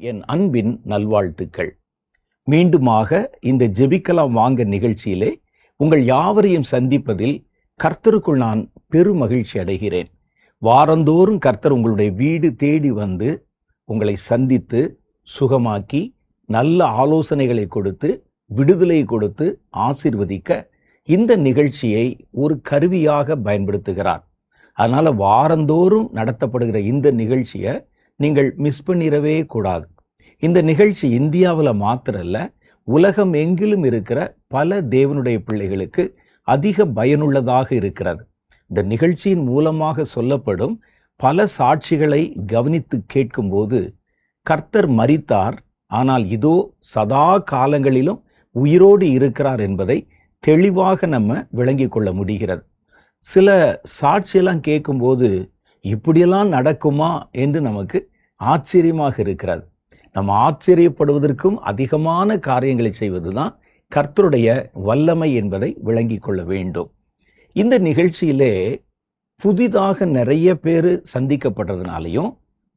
என் அன்பின் நல்வாழ்த்துக்கள். மீண்டுமாக இந்த ஜெபிக்கலாம் வாங்க நிகழ்ச்சியிலே உங்கள் யாவரையும் சந்திப்பதில் கர்த்தருக்குள் நான் பெருமகிழ்ச்சி அடைகிறேன். வாரந்தோறும் கர்த்தர் உங்களுடைய வீடு தேடி வந்து உங்களை சந்தித்து சுகமாக்கி நல்ல ஆலோசனைகளை கொடுத்து விடுதலை கொடுத்து ஆசீர்வதிக்க இந்த நிகழ்ச்சியை ஒரு கருவியாக பயன்படுத்துகிறார். அதனால வாரந்தோறும் நடத்தப்படுகிற இந்த நிகழ்ச்சியை நீங்கள் மிஸ் பண்ணிடவே கூடாது. இந்த நிகழ்ச்சி இந்தியாவில் மாத்திரல்ல, உலகம் எங்கிலும் இருக்கிற பல தேவனுடைய பிள்ளைகளுக்கு அதிக பயனுள்ளதாக இருக்கிறது. இந்த நிகழ்ச்சியின் மூலமாக சொல்லப்படும் பல சாட்சிகளை கவனித்து கேட்கும்போது, கர்த்தர் மரித்தார், ஆனால் இதோ சதா காலங்களிலும் உயிரோடு இருக்கிறார் என்பதை தெளிவாக நம்ம விளங்கி கொள்ள முடிகிறது. சில சாட்சியெல்லாம் கேட்கும்போது இப்படியெல்லாம் நடக்குமா என்று நமக்கு ஆச்சரியமாக இருக்கிறது. நம்ம ஆச்சரியப்படுவதற்கும் அதிகமான காரியங்களை செய்வதுதான் கர்த்தருடைய வல்லமை என்பதை விளங்கி கொள்ள வேண்டும். இந்த நிகழ்ச்சியிலே புதிதாக நிறைய பேர் சந்திக்கப்படுறதுனாலையும்,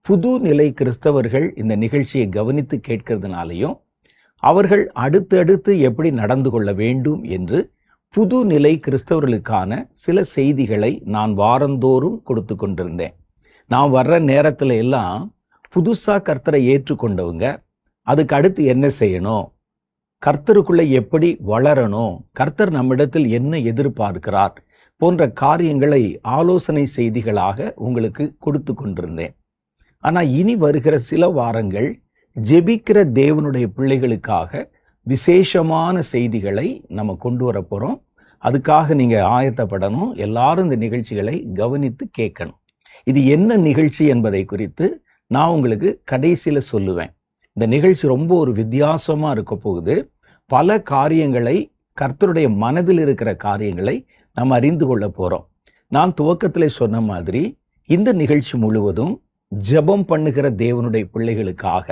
புது நிலை கிறிஸ்தவர்கள் இந்த நிகழ்ச்சியை கவனித்து கேட்கிறதுனாலையும், அவர்கள் அடுத்தடுத்து எப்படி நடந்து கொள்ள வேண்டும் என்று புது நிலை கிறிஸ்தவர்களுக்கான சில செய்திகளை நான் வாரந்தோறும் கொடுத்து கொண்டிருந்தேன். நான் வர்ற நேரத்தில் எல்லாம் புதுசாக கர்த்தரை ஏற்றுக்கொண்டவங்க அதுக்கு அடுத்து என்ன செய்யணும், கர்த்தருக்குள்ள எப்படி வளரணும், கர்த்தர் நம்மிடத்தில் என்ன எதிர்பார்க்கிறார் போன்ற காரியங்களை ஆலோசனை செய்திகளாக உங்களுக்கு கொடுத்து கொண்டிருந்தேன். ஆனால் இனி வருகிற சில வாரங்கள் ஜெபிக்கிற தேவனுடைய பிள்ளைகளுக்காக விசேஷமான செய்திகளை நம்ம கொண்டு வர போகிறோம். அதுக்காக நீங்கள் ஆயத்தப்படணும். எல்லாரும் இந்த நிகழ்ச்சிகளை கவனித்து கேட்கணும். இது என்ன நிகழ்ச்சி என்பதை குறித்து நான் உங்களுக்கு கடைசியில் சொல்லுவேன். இந்த நிகழ்ச்சி ரொம்ப ஒரு வித்தியாசமாக இருக்க போகுது. பல காரியங்களை, கர்த்தருடைய மனதில் இருக்கிற காரியங்களை நம்ம அறிந்து கொள்ள போகிறோம். நான் துவக்கத்தில் சொன்ன மாதிரி இந்த நிகழ்ச்சி முழுவதும் ஜெபம் பண்ணுகிற தேவனுடைய பிள்ளைகளுக்காக.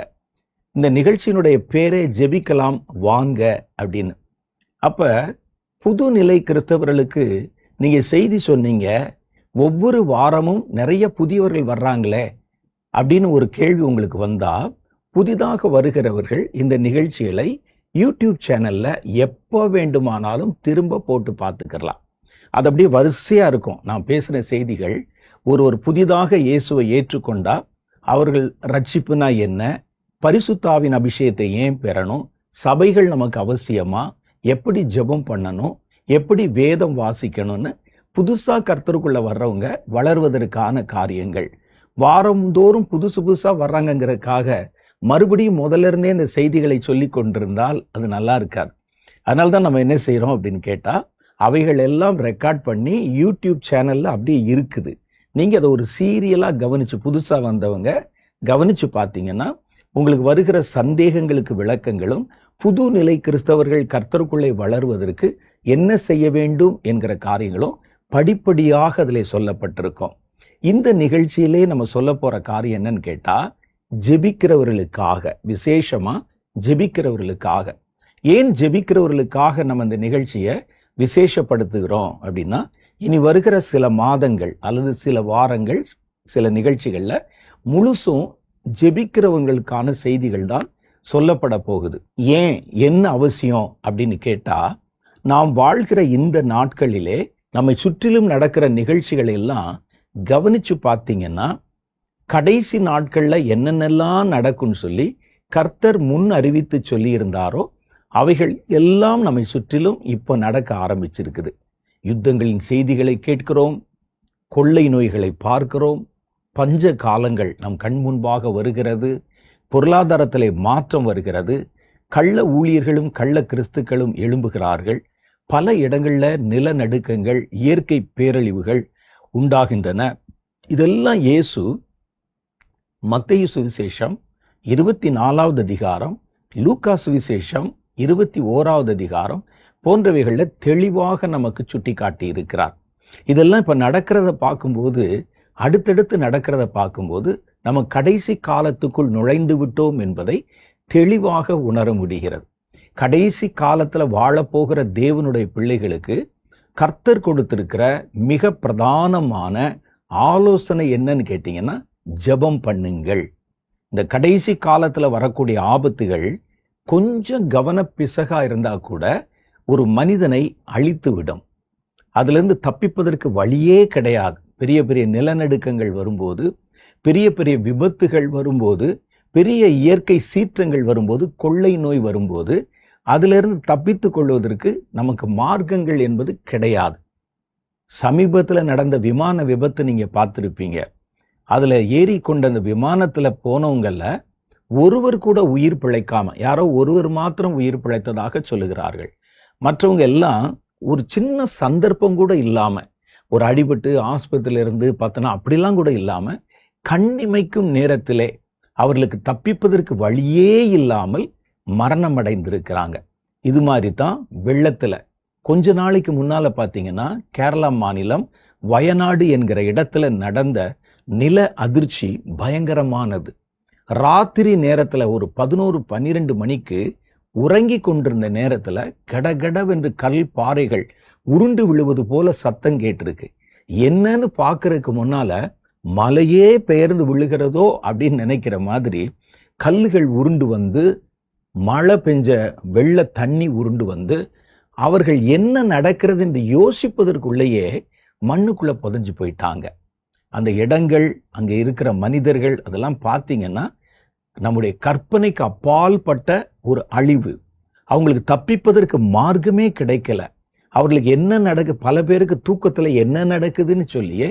இந்த நிகழ்ச்சியினுடைய பேரே ஜெபிக்கலாம் வாங்க அப்படின்னு. அப்போ புது நிலை கிறிஸ்தவர்களுக்கு நீங்கள் செய்தி சொன்னீங்க, ஒவ்வொரு வாரமும் நிறைய புதியவர்கள் வர்றாங்களே அப்படின்னு ஒரு கேள்வி உங்களுக்கு வந்தால், புதிதாக வருகிறவர்கள் இந்த நிகழ்ச்சிகளை யூடியூப் சேனலில் எப்போ வேண்டுமானாலும் திரும்ப போட்டு பார்த்துக்கலாம். அது அப்படியே வரிசையாக இருக்கும். நான் பேசுகிற செய்திகள் ஒரு புதிதாக இயேசுவை ஏற்றுக்கொண்டா அவர்கள் ரட்சிப்புனா என்ன, பரிசுத்தாவின் அபிஷேகத்தை ஏன் பெறணும், சபைகள் நமக்கு அவசியமா, எப்படி ஜெபம் பண்ணணும், எப்படி வேதம் வாசிக்கணும்னு புதுசாக கர்த்தருக்குள்ள வர்றவங்க வளர்வதற்கான காரியங்கள். வாரந்தோறும் புதுசாக வர்றாங்கங்கிறதுக்காக மறுபடியும் முதல்ல இருந்தே இந்த செய்திகளை சொல்லி கொண்டிருந்தால் அது நல்லா இருக்காது. அதனால தான் நம்ம என்ன செய்கிறோம் அப்படின்னு கேட்டால், அவைகள் எல்லாம் ரெக்கார்ட் பண்ணி யூடியூப் சேனலில் அப்படியே இருக்குது. நீங்கள் அதை ஒரு சீரியலாக கவனித்து, புதுசாக வந்தவங்க கவனித்து பார்த்தீங்கன்னா உங்களுக்கு வருகிற சந்தேகங்களுக்கு விளக்கங்களும், புது நிலை கிறிஸ்தவர்கள் கர்த்தருக்குள்ளே வளருவதற்கு என்ன செய்ய வேண்டும் என்கிற காரியங்களும் படிப்படியாக அதில் சொல்லப்பட்டிருக்கும். இந்த நிகழ்ச்சியிலே நம்ம சொல்ல போகிற காரியம் என்னன்னு கேட்டால், ஜெபிக்கிறவர்களுக்காக, விசேஷமாக ஜெபிக்கிறவர்களுக்காக. ஏன் ஜெபிக்கிறவர்களுக்காக நம்ம இந்த நிகழ்ச்சியை விசேஷப்படுத்துகிறோம் அப்படின்னா, இனி வருகிற சில மாதங்கள் அல்லது சில வாரங்கள், சில நிகழ்ச்சிகளில் முழுசும் ஜெபிக்கிறவங்களுக்கான செய்திகள் தான் சொல்லப்பட போகுது. ஏன், என்ன அவசியம் அப்படின்னு கேட்டால், நாம் வாழ்கிற இந்த நாட்களிலே நம்மை சுற்றிலும் நடக்கிற நிகழ்ச்சிகள் எல்லாம் கவனிச்சு பார்த்தீங்கன்னா, கடைசி நாட்களில் என்னென்னலாம் நடக்கும்னு சொல்லி கர்த்தர் முன் அறிவித்து சொல்லியிருந்தாரோ அவைகள் எல்லாம் நம்மை சுற்றிலும் இப்போ நடக்க ஆரம்பிச்சிருக்குது. யுத்தங்களின் செய்திகளை கேட்கிறோம், கொள்ளை நோய்களை பார்க்கிறோம், பஞ்ச காலங்கள் நம் கண் முன்பாக வருகிறது, பொருளாதாரத்திலே மாற்றம் வருகிறது, கள்ள ஊழியர்களும் கள்ள கிறிஸ்துக்களும் எழும்புகிறார்கள், பல இடங்களில் நிலநடுக்கங்கள், இயற்கை பேரழிவுகள் உண்டாகின்றன. இதெல்லாம் இயேசு மத்தேயு சுவிசேஷம் 24வது அதிகாரம், லூக்கா சுவிசேஷம் 21வது அதிகாரம் போன்றவைகளில் தெளிவாக நமக்கு சுட்டி காட்டி இருக்கிறார். இதெல்லாம் இப்போ நடக்கிறத பார்க்கும்போது, அடுத்தடுத்து நடக்கிறத பார்க்கும்போது நம்ம கடைசி காலத்துக்குள் நுழைந்து விட்டோம் என்பதை தெளிவாக உணர முடிகிறது. கடைசி காலத்தில் வாழப்போகிற தேவனுடைய பிள்ளைகளுக்கு கர்த்தர் கொடுத்திருக்கிற மிக பிரதானமான ஆலோசனை என்னன்னு கேட்டீங்கன்னா, ஜெபம் பண்ணுங்கள். இந்த கடைசி காலத்துல வரக்கூடிய ஆபத்துகள் கொஞ்சம் கவனப்பிசகா இருந்தா கூட ஒரு மனிதனை அழித்து விடும். அதிலிருந்து தப்பிப்பதற்கு வழியே கிடையாது. பெரிய பெரிய நிலநடுக்கங்கள் வரும்போது, பெரிய பெரிய விபத்துகள் வரும்போது, பெரிய இயற்கை சீற்றங்கள் வரும்போது, கொள்ளை நோய் வரும்போது அதிலிருந்து தப்பித்துக் கொள்வதற்கு நமக்கு மார்க்கங்கள் என்பது கிடையாது. சமீபத்தில் நடந்த விமான விபத்து நீங்க பார்த்திருப்பீங்க. அதுல ஏறி கொண்ட அந்த விமானத்துல போனவங்கல்ல ஒருவர் கூட உயிர் பிழைக்காம, யாரோ ஒருவர் மாத்திரம் உயிர் பிழைத்ததாக சொல்லுகிறார்கள். மற்றவங்க எல்லாம் ஒரு சின்ன சந்தர்ப்பம் கூட இல்லாம, ஒரு அடிபட்டு ஆஸ்பத்திரியில இருந்து பார்த்தனா அப்படிலாம் கூட இல்லாம, கண்ணிமைக்கும் நேரத்திலே அவர்களுக்கு தப்பிப்பதற்கு வழியே இல்லாமல் மரணம் அடைந்திருக்கிறாங்க. இது மாதிரி தான் வெள்ளத்துல கொஞ்ச நாளைக்கு முன்னால பார்த்தீங்கன்னா கேரளா மாநிலம் வயநாடு என்கிற இடத்துல நடந்த நில அதிர்ச்சி பயங்கரமானது. ராத்திரி நேரத்துல ஒரு 11-12 மணிக்கு உறங்கி கொண்டிருந்த நேரத்துல கடகடவென்று கல் பாறைகள் உருண்டு விழுவது போல சத்தம் கேட்டிருக்கு. என்னன்னு பார்க்கறதுக்கு முன்னால மலையே பெயர்ந்து விழுகிறதோ அப்படின்னு நினைக்கிற மாதிரி கல்லுகள் உருண்டு வந்து, மழை பெஞ்ச வெள்ள தண்ணி உருண்டு வந்து, அவர்கள் என்ன நடக்கிறது என்று யோசிப்பதற்குள்ளேயே மண்ணுக்குள்ள புதைஞ்சு போயிட்டாங்க. அந்த இடங்கள், அங்க இருக்கிற மனிதர்கள், அதெல்லாம் பார்த்தீங்கன்னா நம்முடைய கற்பனைக்கு அப்பால் பட்ட ஒரு அழிவு. அவங்களுக்கு தப்பிப்பதற்கு மார்க்கமே கிடைக்கல. அவர்களுக்கு என்ன நடக்கு, பல பேருக்கு தூக்கத்துல என்ன நடக்குதுன்னு சொல்லியே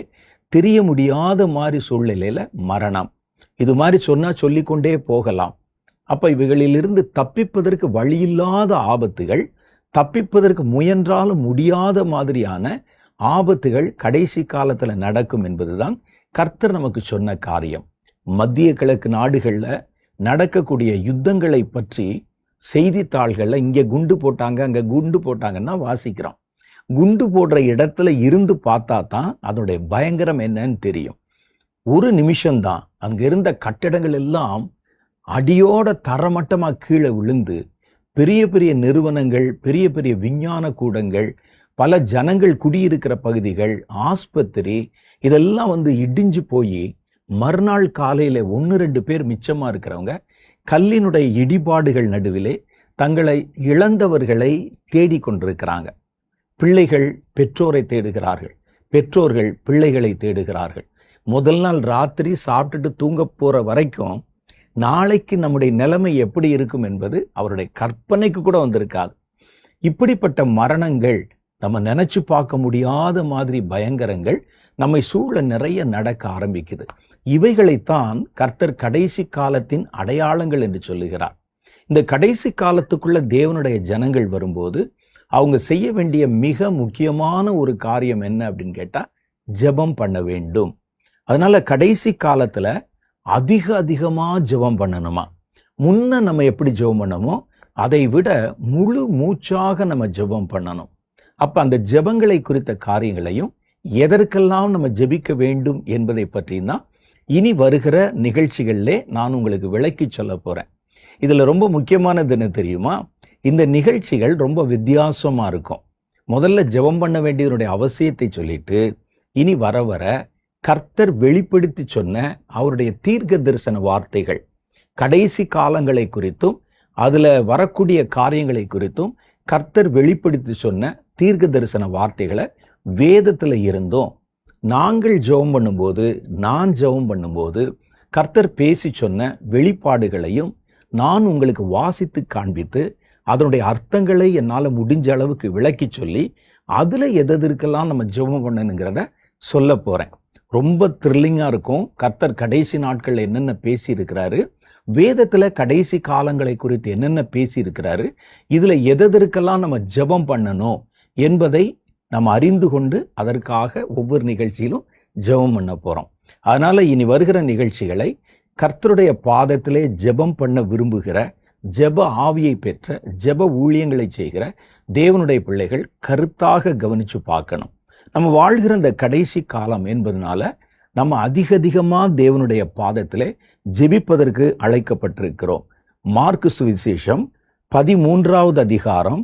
தெரிய முடியாத மாதிரி சூழ்நிலையில மரணம். இது மாதிரி சொன்னா சொல்லிக்கொண்டே போகலாம். அப்ப இவைகளிலிருந்து தப்பிப்பதற்கு வழியில்லாத ஆபத்துகள், தப்பிப்பதற்கு முயன்றாலும் முடியாத மாதிரியான ஆபத்துகள் கடைசி காலத்துல நடக்கும் என்பதுதான் கர்த்தர் நமக்கு சொன்ன காரியம். மத்திய கிழக்கு நாடுகள்ல நடக்கக்கூடிய யுத்தங்களை பற்றி செய்தித்தாள்கள்ல இங்க குண்டு போட்டாங்க, அங்க குண்டு போட்டாங்கன்னா வாசிக்கிறோம். குண்டு போடுற இடத்துல இருந்து பார்த்தா தான் அதனுடைய பயங்கரம் என்னன்னு தெரியும். ஒரு நிமிஷம்தான் அங்க இருந்த கட்டடங்கள் எல்லாம் அடியோட தரமட்டமா கீழே விழுந்து, பெரிய பெரிய நிறுவனங்கள், பெரிய பெரிய விஞ்ஞான கூடங்கள், பல ஜனங்கள் குடியிருக்கிற பகுதிகள், ஆஸ்பத்திரி, இதெல்லாம் வந்து இடிஞ்சு போய் மறுநாள் காலையில 1-2 பேர் மிச்சமா இருக்கிறவங்க கல்லினுடைய இடிபாடுகள் நடுவிலே தங்களை இழந்தவர்களை தேடிக்கொண்டிருக்கிறாங்க. பிள்ளைகள் பெற்றோரை தேடுகிறார்கள், பெற்றோர்கள் பிள்ளைகளை தேடுகிறார்கள். முதல் நாள் ராத்திரி சாப்பிட்டுட்டு தூங்க போற வரைக்கும் நாளைக்கு நம்முடைய நிலைமை எப்படி இருக்கும் என்பது அவருடைய கற்பனைக்கு கூட வந்திருக்காது. இப்படிப்பட்ட மரணங்கள், நம்ம நினைச்சு பார்க்க முடியாத மாதிரி பயங்கரங்கள் நம்மை சூழ நிறைய நடக்க ஆரம்பிக்குது. இவைகளைத்தான் கர்த்தர் கடைசி காலத்தின் அடையாளங்கள் என்று சொல்லுகிறார். இந்த கடைசி காலத்துக்குள்ள தேவனுடைய ஜனங்கள் வரும்போது அவங்க செய்ய வேண்டிய மிக முக்கியமான ஒரு காரியம் என்ன அப்படின்னு கேட்டா, ஜெபம் பண்ண வேண்டும். அதனால கடைசி காலத்துல அதிகமா ஜெபம் பண்ணணுமா. முன்ன நம்ம எப்படி ஜெபம் பண்ணமோ அதை விட முழு மூச்சாக நம்ம ஜெபம் பண்ணணும். அப்ப அந்த ஜெபங்களை குறித்த காரியங்களையும் எதற்கெல்லாம் நம்ம ஜெபிக்க வேண்டும் என்பதை பற்றி தான் இனி வருகிற நிகழ்ச்சிகளிலே நான் உங்களுக்கு விளக்கி சொல்ல போறேன். இதுல ரொம்ப முக்கியமானது என்ன தெரியுமா? இந்த நிகழ்ச்சிகள் ரொம்ப வித்தியாசமா இருக்கும். முதல்ல ஜெபம் பண்ண வேண்டியதனுடைய அவசியத்தை சொல்லிட்டு, இனி வர வர கர்த்தர் வெளிப்படுத்தி சொன்ன அவருடைய தீர்க்க தரிசன வார்த்தைகள், கடைசி காலங்களை குறித்தும் அதுல வரக்கூடிய காரியங்களை குறித்தும் கர்த்தர் வெளிப்படுத்தி சொன்ன தீர்க்க தரிசன வார்த்தைகளை வேதத்துல இருந்தும் நாங்கள் ஜெபம் பண்ணும்போது, நான் ஜெபம் பண்ணும்போது கர்த்தர் பேசி சொன்ன வெளிப்பாடுகளையும் நான் உங்களுக்கு வாசித்து காண்பித்து அதனுடைய அர்த்தங்களை என்னால் முடிஞ்ச அளவுக்கு விளக்கி சொல்லி அதுல எதற்கெல்லாம் நம்ம ஜெபம் பண்ணணுங்கிறத சொல்ல போறேன். ரொம்ப த்ரில்லிங்கா இருக்கும். கர்த்தர் கடைசி நாட்கள்ல என்னென்ன பேசி இருக்கிறாரு, வேதத்துல கடைசி காலங்களை குறித்து என்னென்ன பேசி இருக்கிறாரு, இதுல எதற்கெல்லாம் நம்ம ஜெபம் பண்ணணும் என்பதை நம்ம அறிந்து கொண்டு அதற்காக ஒவ்வொரு நிகழ்ச்சியிலும் ஜெபம் பண்ண போறோம். அதனால இனி வருகிற நிகழ்ச்சிகளை கர்த்தருடைய பாதத்திலே ஜெபம் பண்ண விரும்புகிற, ஜெப ஆவியை பெற்ற, ஜெப ஊழியங்களை செய்கிற தேவனுடைய பிள்ளைகள் கருத்தாக கவனிச்சு பார்க்கணும். நம்ம வாழ்கிற இந்த கடைசி காலம் என்பதனால நம்ம அதிகமா தேவனுடைய பாதத்திலே ஜெபிப்பதற்கு அழைக்கப்பட்டிருக்கிறோம். மார்க்கு சுவிசேஷம் 13வது அதிகாரம்